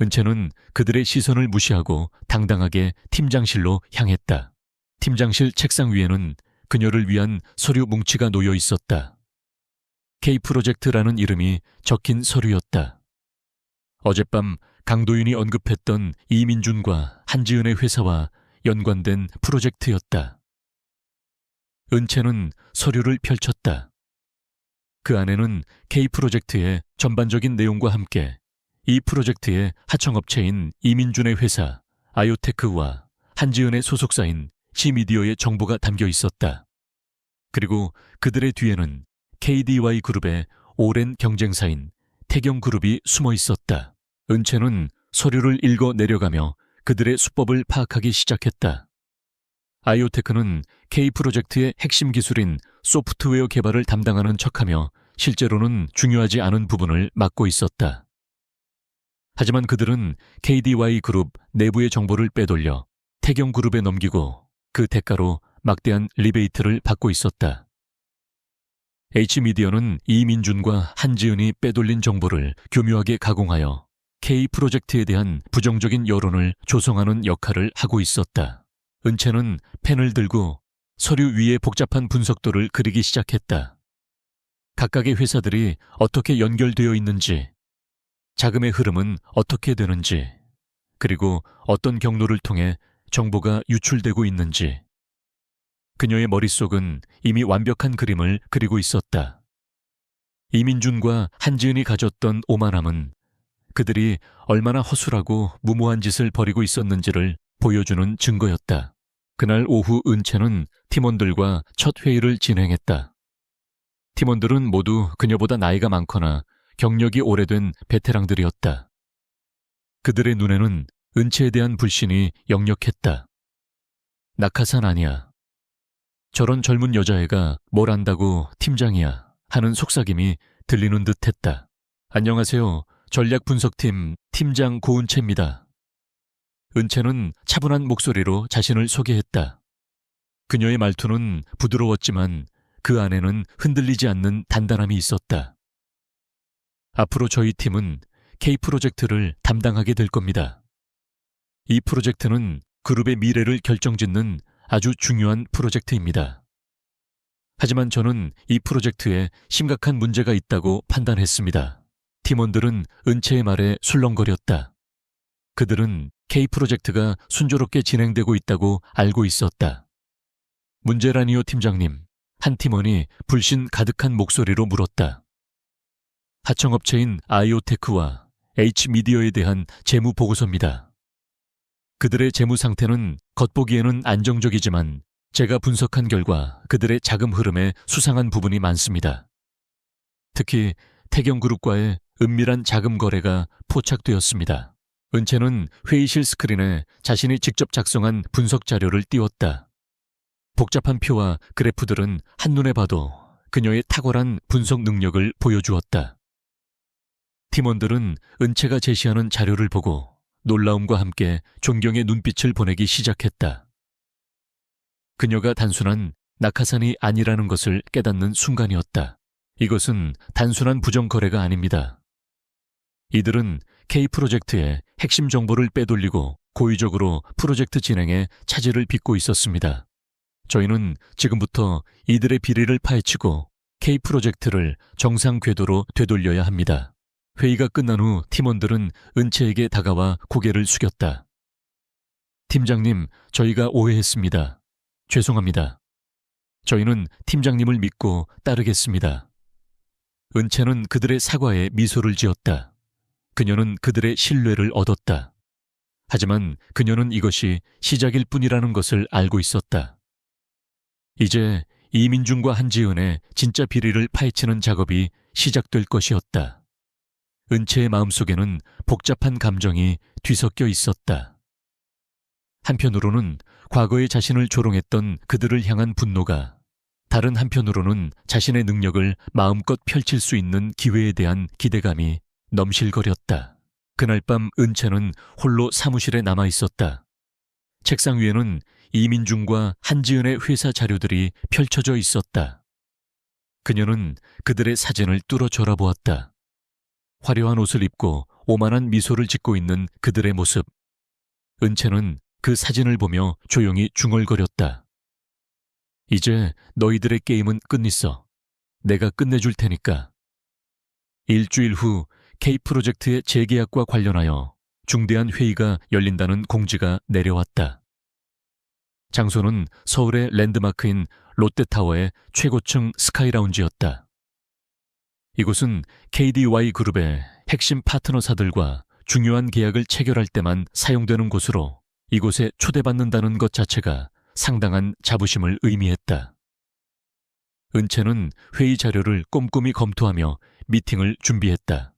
은채는 그들의 시선을 무시하고 당당하게 팀장실로 향했다. 팀장실 책상 위에는 그녀를 위한 서류 뭉치가 놓여 있었다. K프로젝트라는 이름이 적힌 서류였다. 어젯밤 강도윤이 언급했던 이민준과 한지은의 회사와 연관된 프로젝트였다. 은채는 서류를 펼쳤다. 그 안에는 K프로젝트의 전반적인 내용과 함께 이 프로젝트의 하청업체인 이민준의 회사 아요테크와 한지은의 소속사인 C미디어의 정보가 담겨 있었다. 그리고 그들의 뒤에는 KDY 그룹의 오랜 경쟁사인 태경그룹이 숨어 있었다. 은채는 서류를 읽어 내려가며 그들의 수법을 파악하기 시작했다. 아이오테크는 K프로젝트의 핵심 기술인 소프트웨어 개발을 담당하는 척하며 실제로는 중요하지 않은 부분을 맡고 있었다. 하지만 그들은 KDY 그룹 내부의 정보를 빼돌려 태경그룹에 넘기고 그 대가로 막대한 리베이트를 받고 있었다. H미디어는 이민준과 한지은이 빼돌린 정보를 교묘하게 가공하여 K프로젝트에 대한 부정적인 여론을 조성하는 역할을 하고 있었다. 은채는 펜을 들고 서류 위에 복잡한 분석도를 그리기 시작했다. 각각의 회사들이 어떻게 연결되어 있는지, 자금의 흐름은 어떻게 되는지, 그리고 어떤 경로를 통해 정보가 유출되고 있는지. 그녀의 머릿속은 이미 완벽한 그림을 그리고 있었다. 이민준과 한지은이 가졌던 오만함은 그들이 얼마나 허술하고 무모한 짓을 벌이고 있었는지를 보여주는 증거였다. 그날 오후 은채는 팀원들과 첫 회의를 진행했다. 팀원들은 모두 그녀보다 나이가 많거나 경력이 오래된 베테랑들이었다. 그들의 눈에는 은채에 대한 불신이 역력했다. 낙하산 아니야. 저런 젊은 여자애가 뭘 안다고 팀장이야 하는 속삭임이 들리는 듯했다. 안녕하세요. 전략분석팀 팀장 고은채입니다. 은채는 차분한 목소리로 자신을 소개했다. 그녀의 말투는 부드러웠지만 그 그 안에는 흔들리지 않는 단단함이 있었다. 앞으로 저희 팀은 K 프로젝트를 담당하게 될 겁니다. 이 프로젝트는 그룹의 미래를 결정짓는 아주 중요한 프로젝트입니다. 하지만 저는 이 프로젝트에 심각한 문제가 있다고 판단했습니다. 팀원들은 은채의 말에 술렁거렸다. 그들은 K 프로젝트가 순조롭게 진행되고 있다고 알고 있었다. 문제라니요, 팀장님. 한 팀원이 불신 가득한 목소리로 물었다. 하청업체인 아이오테크와 H미디어에 대한 재무 보고서입니다. 그들의 재무 상태는 겉보기에는 안정적이지만 제가 분석한 결과 그들의 자금 흐름에 수상한 부분이 많습니다. 특히 태경그룹과의 은밀한 자금 거래가 포착되었습니다. 은채는 회의실 스크린에 자신이 직접 작성한 분석 자료를 띄웠다. 복잡한 표와 그래프들은 한눈에 봐도 그녀의 탁월한 분석 능력을 보여주었다. 팀원들은 은채가 제시하는 자료를 보고 놀라움과 함께 존경의 눈빛을 보내기 시작했다. 그녀가 단순한 낙하산이 아니라는 것을 깨닫는 순간이었다. 이것은 단순한 부정 거래가 아닙니다. 이들은 K 프로젝트의 핵심 정보를 빼돌리고 고의적으로 프로젝트 진행에 차질을 빚고 있었습니다. 저희는 지금부터 이들의 비리를 파헤치고 K 프로젝트를 정상 궤도로 되돌려야 합니다. 회의가 끝난 후 팀원들은 은채에게 다가와 고개를 숙였다. 팀장님, 저희가 오해했습니다. 죄송합니다. 저희는 팀장님을 믿고 따르겠습니다. 은채는 그들의 사과에 미소를 지었다. 그녀는 그들의 신뢰를 얻었다. 하지만 그녀는 이것이 시작일 뿐이라는 것을 알고 있었다. 이제 이민중과 한지은의 진짜 비리를 파헤치는 작업이 시작될 것이었다. 은채의 마음속에는 복잡한 감정이 뒤섞여 있었다. 한편으로는 과거의 자신을 조롱했던 그들을 향한 분노가, 다른 한편으로는 자신의 능력을 마음껏 펼칠 수 있는 기회에 대한 기대감이 넘실거렸다. 그날 밤 은채는 홀로 사무실에 남아 있었다. 책상 위에는 이민중과 한지은의 회사 자료들이 펼쳐져 있었다. 그녀는 그들의 사진을 뚫어 졸아보았다. 화려한 옷을 입고 오만한 미소를 짓고 있는 그들의 모습. 은채는 그 사진을 보며 조용히 중얼거렸다. 이제 너희들의 게임은 끝있어. 내가 끝내줄 테니까. 일주일 후 K 프로젝트의 재계약과 관련하여 중대한 회의가 열린다는 공지가 내려왔다. 장소는 서울의 랜드마크인 롯데타워의 최고층 스카이라운지였다. 이곳은 KDY 그룹의 핵심 파트너사들과 중요한 계약을 체결할 때만 사용되는 곳으로 이곳에 초대받는다는 것 자체가 상당한 자부심을 의미했다. 은채는 회의 자료를 꼼꼼히 검토하며 미팅을 준비했다.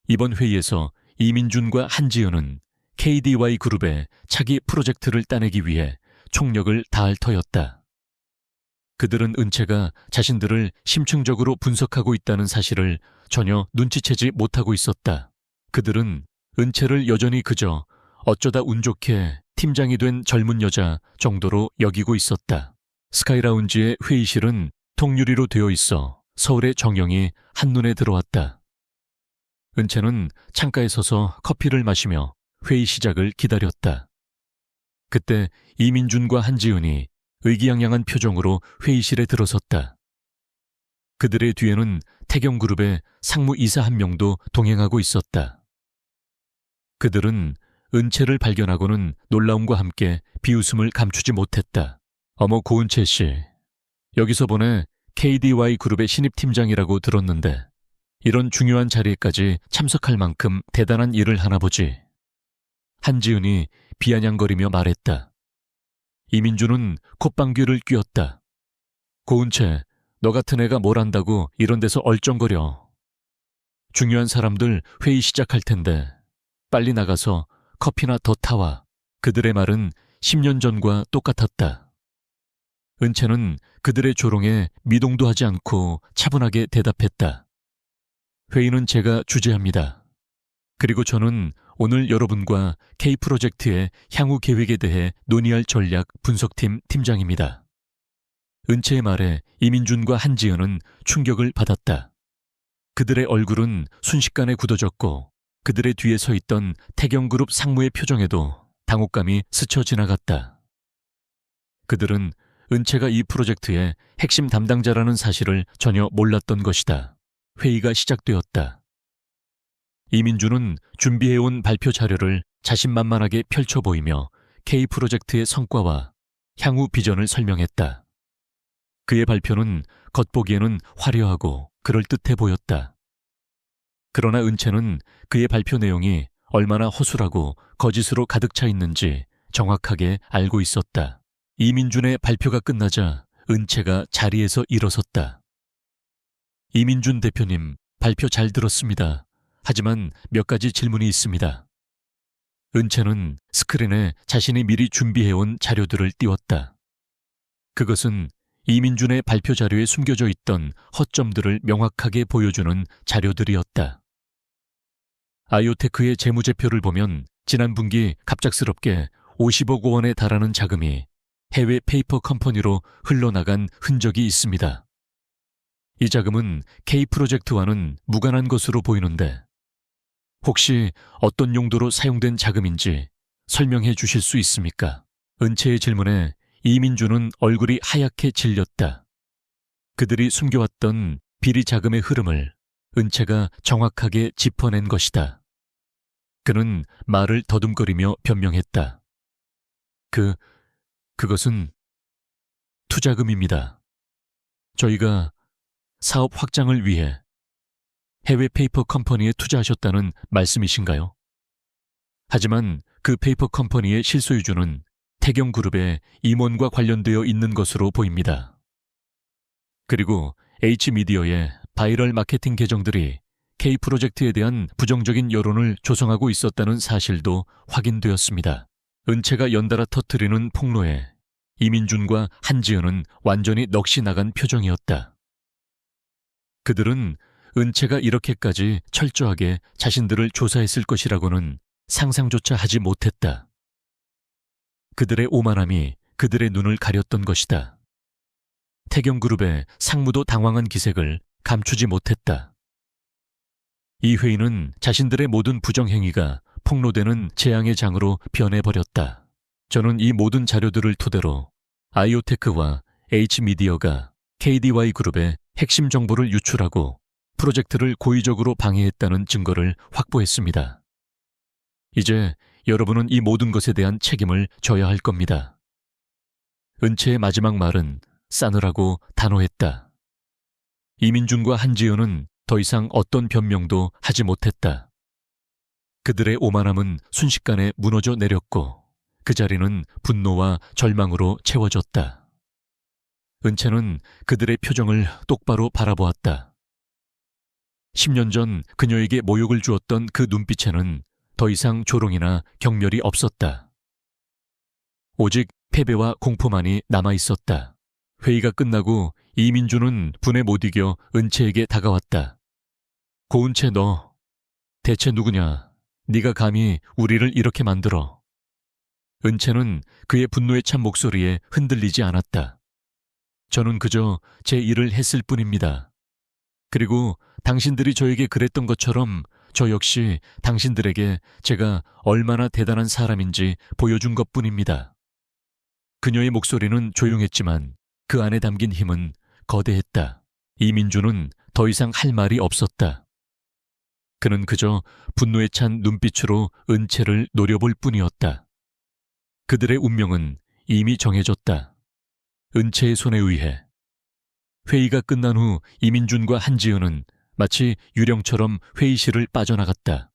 이번 회의에서 이민준과 한지은은 KDY 그룹의 차기 프로젝트를 따내기 위해 총력을 다할 터였다. 그들은 은채가 자신들을 심층적으로 분석하고 있다는 사실을 전혀 눈치채지 못하고 있었다. 그들은 은채를 여전히 그저 어쩌다 운 좋게 팀장이 된 젊은 여자 정도로 여기고 있었다. 스카이라운지의 회의실은 통유리로 되어 있어 서울의 정영이 한눈에 들어왔다. 은채는 창가에 서서 커피를 마시며 회의 시작을 기다렸다. 그때 이민준과 한지은이 의기양양한 표정으로 회의실에 들어섰다. 그들의 뒤에는 태경그룹의 상무이사 한 명도 동행하고 있었다. 그들은 은채를 발견하고는 놀라움과 함께 비웃음을 감추지 못했다. 어머, 고은채 씨. 여기서 보내 KDY 그룹의 신입팀장이라고 들었는데 이런 중요한 자리에까지 참석할 만큼 대단한 일을 하나 보지. 한지은이 비아냥거리며 말했다. 이민주는 콧방귀를 뀌었다. 고은채, 너 같은 애가 뭘 안다고 이런 데서 얼쩡거려. 중요한 사람들 회의 시작할 텐데 빨리 나가서 커피나 더 타와. 그들의 말은 10년 전과 똑같았다. 은채는 그들의 조롱에 미동도 하지 않고 차분하게 대답했다. 회의는 제가 주재합니다. 그리고 저는 오늘 여러분과 K 프로젝트의 향후 계획에 대해 논의할 전략 분석팀 팀장입니다. 은채의 말에 이민준과 한지은은 충격을 받았다. 그들의 얼굴은 순식간에 굳어졌고 그들의 뒤에 서 있던 태경그룹 상무의 표정에도 당혹감이 스쳐 지나갔다. 그들은 은채가 이 프로젝트의 핵심 담당자라는 사실을 전혀 몰랐던 것이다. 회의가 시작되었다. 이민준은 준비해온 발표 자료를 자신만만하게 펼쳐 보이며 K 프로젝트의 성과와 향후 비전을 설명했다. 그의 발표는 겉보기에는 화려하고 그럴듯해 보였다. 그러나 은채는 그의 발표 내용이 얼마나 허술하고 거짓으로 가득 차 있는지 정확하게 알고 있었다. 이민준의 발표가 끝나자 은채가 자리에서 일어섰다. 이민준 대표님, 발표 잘 들었습니다. 하지만 몇 가지 질문이 있습니다. 은채는 스크린에 자신이 미리 준비해온 자료들을 띄웠다. 그것은 이민준의 발표 자료에 숨겨져 있던 허점들을 명확하게 보여주는 자료들이었다. 아이오테크의 재무제표를 보면 지난 분기 갑작스럽게 50억 원에 달하는 자금이 해외 페이퍼 컴퍼니로 흘러나간 흔적이 있습니다. 이 자금은 K 프로젝트와는 무관한 것으로 보이는데 혹시 어떤 용도로 사용된 자금인지 설명해 주실 수 있습니까? 은채의 질문에 이민준은 얼굴이 하얗게 질렸다. 그들이 숨겨왔던 비리 자금의 흐름을 은채가 정확하게 짚어낸 것이다. 그는 말을 더듬거리며 변명했다. 그것은 투자금입니다. 저희가 사업 확장을 위해 해외 페이퍼 컴퍼니에 투자하셨다는 말씀이신가요? 하지만 그 페이퍼 컴퍼니의 실소유주는 태경그룹의 임원과 관련되어 있는 것으로 보입니다. 그리고 H미디어의 바이럴 마케팅 계정들이 K 프로젝트에 대한 부정적인 여론을 조성하고 있었다는 사실도 확인되었습니다. 은채가 연달아 터뜨리는 폭로에 이민준과 한지은은 완전히 넋이 나간 표정이었다. 그들은 은채가 이렇게까지 철저하게 자신들을 조사했을 것이라고는 상상조차 하지 못했다. 그들의 오만함이 그들의 눈을 가렸던 것이다. 태경그룹의 상무도 당황한 기색을 감추지 못했다. 이 회의는 자신들의 모든 부정행위가 폭로되는 재앙의 장으로 변해버렸다. 저는 이 모든 자료들을 토대로 아이오테크와 H미디어가 KDY 그룹의 핵심 정보를 유출하고 프로젝트를 고의적으로 방해했다는 증거를 확보했습니다. 이제 여러분은 이 모든 것에 대한 책임을 져야 할 겁니다. 은채의 마지막 말은 싸늘하고 단호했다. 이민준과 한지은은 더 이상 어떤 변명도 하지 못했다. 그들의 오만함은 순식간에 무너져 내렸고 그 자리는 분노와 절망으로 채워졌다. 은채는 그들의 표정을 똑바로 바라보았다. 10년 전 그녀에게 모욕을 주었던 그 눈빛에는 더 이상 조롱이나 경멸이 없었다. 오직 패배와 공포만이 남아있었다. 회의가 끝나고 이민준은 분에 못 이겨 은채에게 다가왔다. 고은채, 너 대체 누구냐? 네가 감히 우리를 이렇게 만들어. 은채는 그의 분노에 찬 목소리에 흔들리지 않았다. 저는 그저 제 일을 했을 뿐입니다. 그리고 당신들이 저에게 그랬던 것처럼 저 역시 당신들에게 제가 얼마나 대단한 사람인지 보여준 것뿐입니다. 그녀의 목소리는 조용했지만 그 안에 담긴 힘은 거대했다. 이민준은 더 이상 할 말이 없었다. 그는 그저 분노에 찬 눈빛으로 은채를 노려볼 뿐이었다. 그들의 운명은 이미 정해졌다. 은채의 손에 의해. 회의가 끝난 후 이민준과 한지은은 마치 유령처럼 회의실을 빠져나갔다.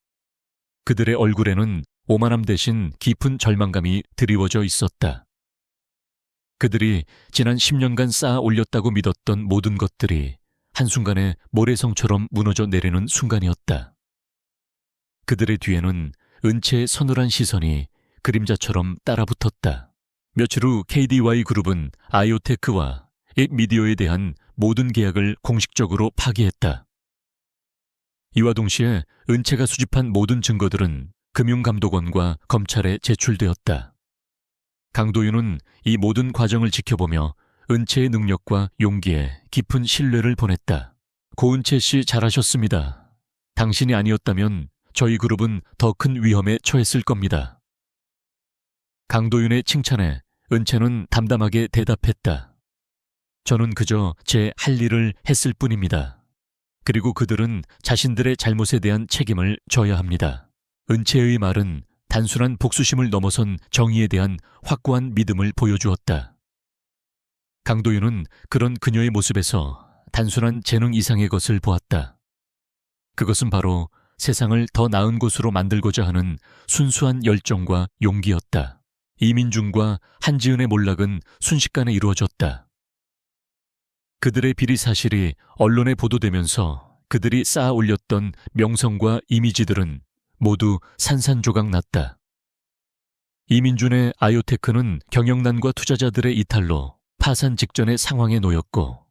그들의 얼굴에는 오만함 대신 깊은 절망감이 드리워져 있었다. 그들이 지난 10년간 쌓아 올렸다고 믿었던 모든 것들이 한순간에 모래성처럼 무너져 내리는 순간이었다. 그들의 뒤에는 은채의 서늘한 시선이 그림자처럼 따라붙었다. 며칠 후 KDY 그룹은 아이오테크와 앱미디어에 대한 모든 계약을 공식적으로 파기했다. 이와 동시에 은채가 수집한 모든 증거들은 금융감독원과 검찰에 제출되었다. 강도윤은 이 모든 과정을 지켜보며 은채의 능력과 용기에 깊은 신뢰를 보냈다. 고은채 씨 잘하셨습니다. 당신이 아니었다면 저희 그룹은 더 큰 위험에 처했을 겁니다. 강도윤의 칭찬에 은채는 담담하게 대답했다. 저는 그저 제 할 일을 했을 뿐입니다. 그리고 그들은 자신들의 잘못에 대한 책임을 져야 합니다. 은채의 말은 단순한 복수심을 넘어선 정의에 대한 확고한 믿음을 보여주었다. 강도윤은 그런 그녀의 모습에서 단순한 재능 이상의 것을 보았다. 그것은 바로 세상을 더 나은 곳으로 만들고자 하는 순수한 열정과 용기였다. 이민중과 한지은의 몰락은 순식간에 이루어졌다. 그들의 비리 사실이 언론에 보도되면서 그들이 쌓아 올렸던 명성과 이미지들은 모두 산산조각 났다. 이민준의 아이오테크는 경영난과 투자자들의 이탈로 파산 직전의 상황에 놓였고,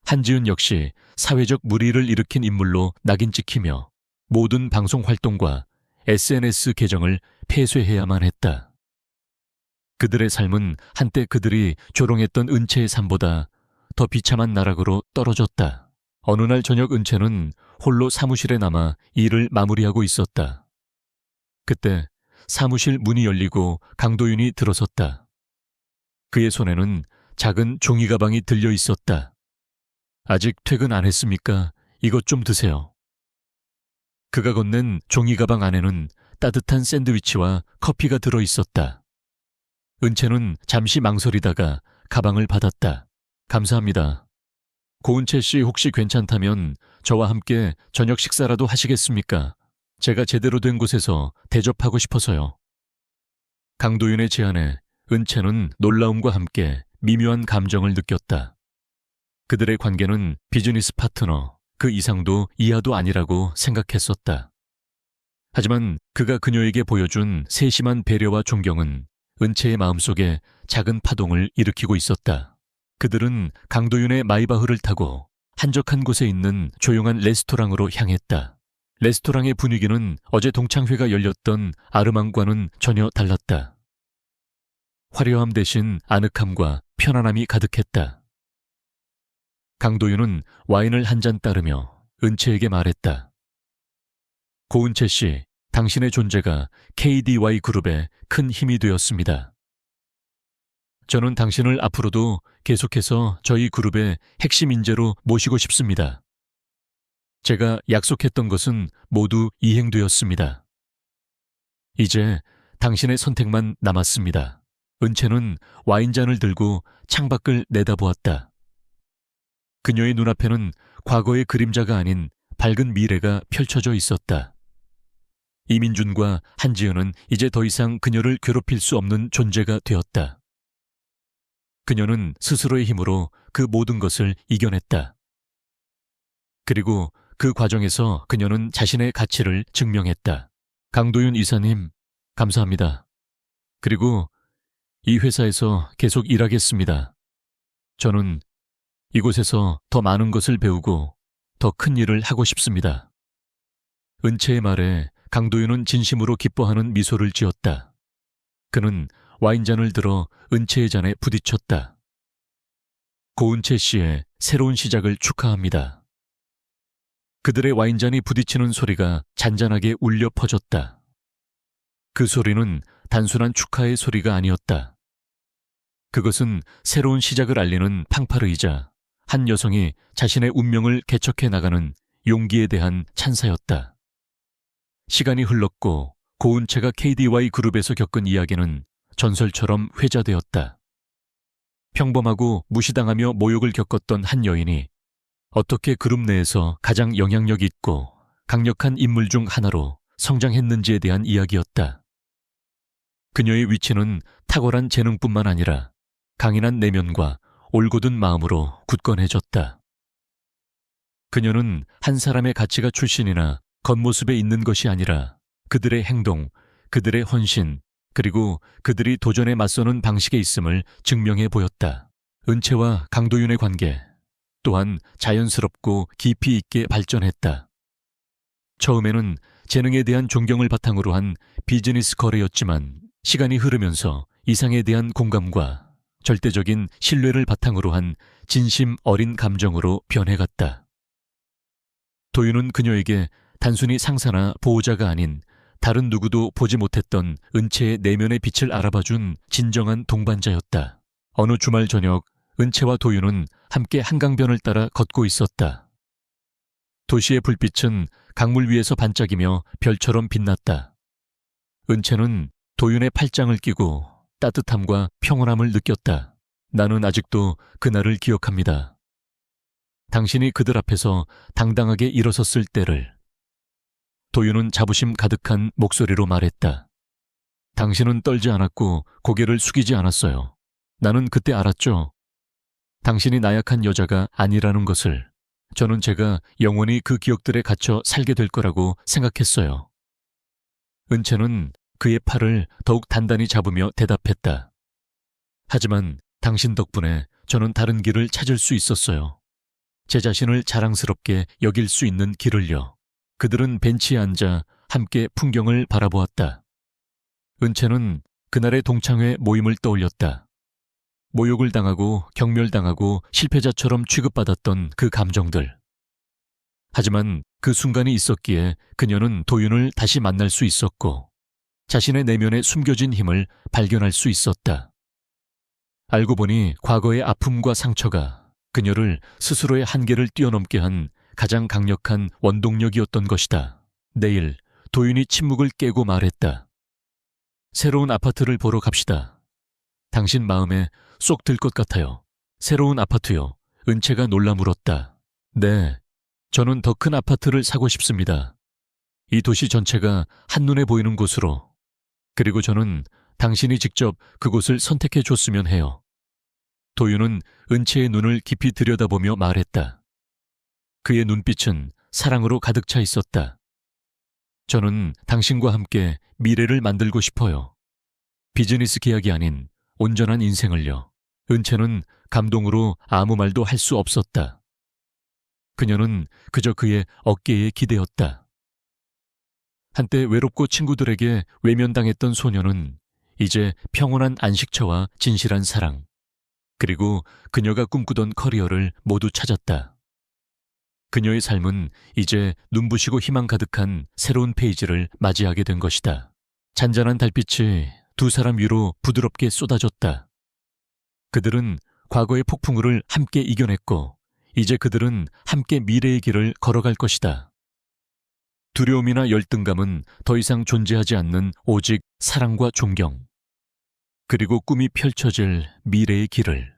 한지은 역시 사회적 물의를 일으킨 인물로 낙인 찍히며 모든 방송 활동과 SNS 계정을 폐쇄해야만 했다. 그들의 삶은 한때 그들이 조롱했던 은채의 삶보다 더 비참한 나락으로 떨어졌다. 어느 날 저녁 은채는 홀로 사무실에 남아 일을 마무리하고 있었다. 그때 사무실 문이 열리고 강도윤이 들어섰다. 그의 손에는 작은 종이 가방이 들려 있었다. 아직 퇴근 안 했습니까? 이것 좀 드세요. 그가 건넨 종이 가방 안에는 따뜻한 샌드위치와 커피가 들어 있었다. 은채는 잠시 망설이다가 가방을 받았다. 감사합니다. 고은채 씨 혹시 괜찮다면 저와 함께 저녁 식사라도 하시겠습니까? 제가 제대로 된 곳에서 대접하고 싶어서요. 강도윤의 제안에 은채는 놀라움과 함께 미묘한 감정을 느꼈다. 그들의 관계는 비즈니스 파트너, 그 이상도 이하도 아니라고 생각했었다. 하지만 그가 그녀에게 보여준 세심한 배려와 존경은 은채의 마음속에 작은 파동을 일으키고 있었다. 그들은 강도윤의 마이바흐를 타고 한적한 곳에 있는 조용한 레스토랑으로 향했다. 레스토랑의 분위기는 어제 동창회가 열렸던 아르망과는 전혀 달랐다. 화려함 대신 아늑함과 편안함이 가득했다. 강도윤은 와인을 한 잔 따르며 은채에게 말했다. 고은채 씨, 당신의 존재가 KDY 그룹에 큰 힘이 되었습니다. 저는 당신을 앞으로도 계속해서 저희 그룹의 핵심 인재로 모시고 싶습니다. 제가 약속했던 것은 모두 이행되었습니다. 이제 당신의 선택만 남았습니다. 은채는 와인잔을 들고 창밖을 내다보았다. 그녀의 눈앞에는 과거의 그림자가 아닌 밝은 미래가 펼쳐져 있었다. 이민준과 한지은은 이제 더 이상 그녀를 괴롭힐 수 없는 존재가 되었다. 그녀는 스스로의 힘으로 그 모든 것을 이겨냈다. 그리고 그 과정에서 그녀는 자신의 가치를 증명했다. 강도윤 이사님, 감사합니다. 그리고 이 회사에서 계속 일하겠습니다. 저는 이곳에서 더 많은 것을 배우고 더 큰 일을 하고 싶습니다. 은채의 말에 강도윤은 진심으로 기뻐하는 미소를 지었다. 그는 와인잔을 들어 은채의 잔에 부딪혔다. 고은채 씨의 새로운 시작을 축하합니다. 그들의 와인잔이 부딪히는 소리가 잔잔하게 울려 퍼졌다. 그 소리는 단순한 축하의 소리가 아니었다. 그것은 새로운 시작을 알리는 팡파르이자 한 여성이 자신의 운명을 개척해 나가는 용기에 대한 찬사였다. 시간이 흘렀고 고은채가 KDY 그룹에서 겪은 이야기는 전설처럼 회자되었다. 평범하고 무시당하며 모욕을 겪었던 한 여인이 어떻게 그룹 내에서 가장 영향력 있고 강력한 인물 중 하나로 성장했는지에 대한 이야기였다. 그녀의 위치는 탁월한 재능뿐만 아니라 강인한 내면과 올곧은 마음으로 굳건해졌다. 그녀는 한 사람의 가치가 출신이나 겉모습에 있는 것이 아니라 그들의 행동, 그들의 헌신, 그리고 그들이 도전에 맞서는 방식에 있음을 증명해 보였다. 은채와 강도윤의 관계 또한 자연스럽고 깊이 있게 발전했다. 처음에는 재능에 대한 존경을 바탕으로 한 비즈니스 거래였지만 시간이 흐르면서 이상에 대한 공감과 절대적인 신뢰를 바탕으로 한 진심 어린 감정으로 변해갔다. 도윤은 그녀에게 단순히 상사나 보호자가 아닌 다른 누구도 보지 못했던 은채의 내면의 빛을 알아봐준 진정한 동반자였다. 어느 주말 저녁, 은채와 도윤은 함께 한강변을 따라 걷고 있었다. 도시의 불빛은 강물 위에서 반짝이며 별처럼 빛났다. 은채는 도윤의 팔짱을 끼고 따뜻함과 평온함을 느꼈다. 나는 아직도 그날을 기억합니다. 당신이 그들 앞에서 당당하게 일어섰을 때를. 도윤은 자부심 가득한 목소리로 말했다. 당신은 떨지 않았고 고개를 숙이지 않았어요. 나는 그때 알았죠. 당신이 나약한 여자가 아니라는 것을. 저는 제가 영원히 그 기억들에 갇혀 살게 될 거라고 생각했어요. 은채는 그의 팔을 더욱 단단히 잡으며 대답했다. 하지만 당신 덕분에 저는 다른 길을 찾을 수 있었어요. 제 자신을 자랑스럽게 여길 수 있는 길을요. 그들은 벤치에 앉아 함께 풍경을 바라보았다. 은채는 그날의 동창회 모임을 떠올렸다. 모욕을 당하고 경멸당하고 실패자처럼 취급받았던 그 감정들. 하지만 그 순간이 있었기에 그녀는 도윤을 다시 만날 수 있었고 자신의 내면에 숨겨진 힘을 발견할 수 있었다. 알고 보니 과거의 아픔과 상처가 그녀를 스스로의 한계를 뛰어넘게 한 가장 강력한 원동력이었던 것이다. 내일 도윤이 침묵을 깨고 말했다. 새로운 아파트를 보러 갑시다. 당신 마음에 쏙 들 것 같아요. 새로운 아파트요. 은채가 놀라 물었다. 네, 저는 더 큰 아파트를 사고 싶습니다. 이 도시 전체가 한눈에 보이는 곳으로. 그리고 저는 당신이 직접 그곳을 선택해 줬으면 해요. 도윤은 은채의 눈을 깊이 들여다보며 말했다. 그의 눈빛은 사랑으로 가득 차 있었다. 저는 당신과 함께 미래를 만들고 싶어요. 비즈니스 계약이 아닌 온전한 인생을요. 은채는 감동으로 아무 말도 할 수 없었다. 그녀는 그저 그의 어깨에 기대었다. 한때 외롭고 친구들에게 외면당했던 소녀는 이제 평온한 안식처와 진실한 사랑, 그리고 그녀가 꿈꾸던 커리어를 모두 찾았다. 그녀의 삶은 이제 눈부시고 희망 가득한 새로운 페이지를 맞이하게 된 것이다. 잔잔한 달빛이 두 사람 위로 부드럽게 쏟아졌다. 그들은 과거의 폭풍우를 함께 이겨냈고 이제 그들은 함께 미래의 길을 걸어갈 것이다. 두려움이나 열등감은 더 이상 존재하지 않는 오직 사랑과 존경, 그리고 꿈이 펼쳐질 미래의 길을.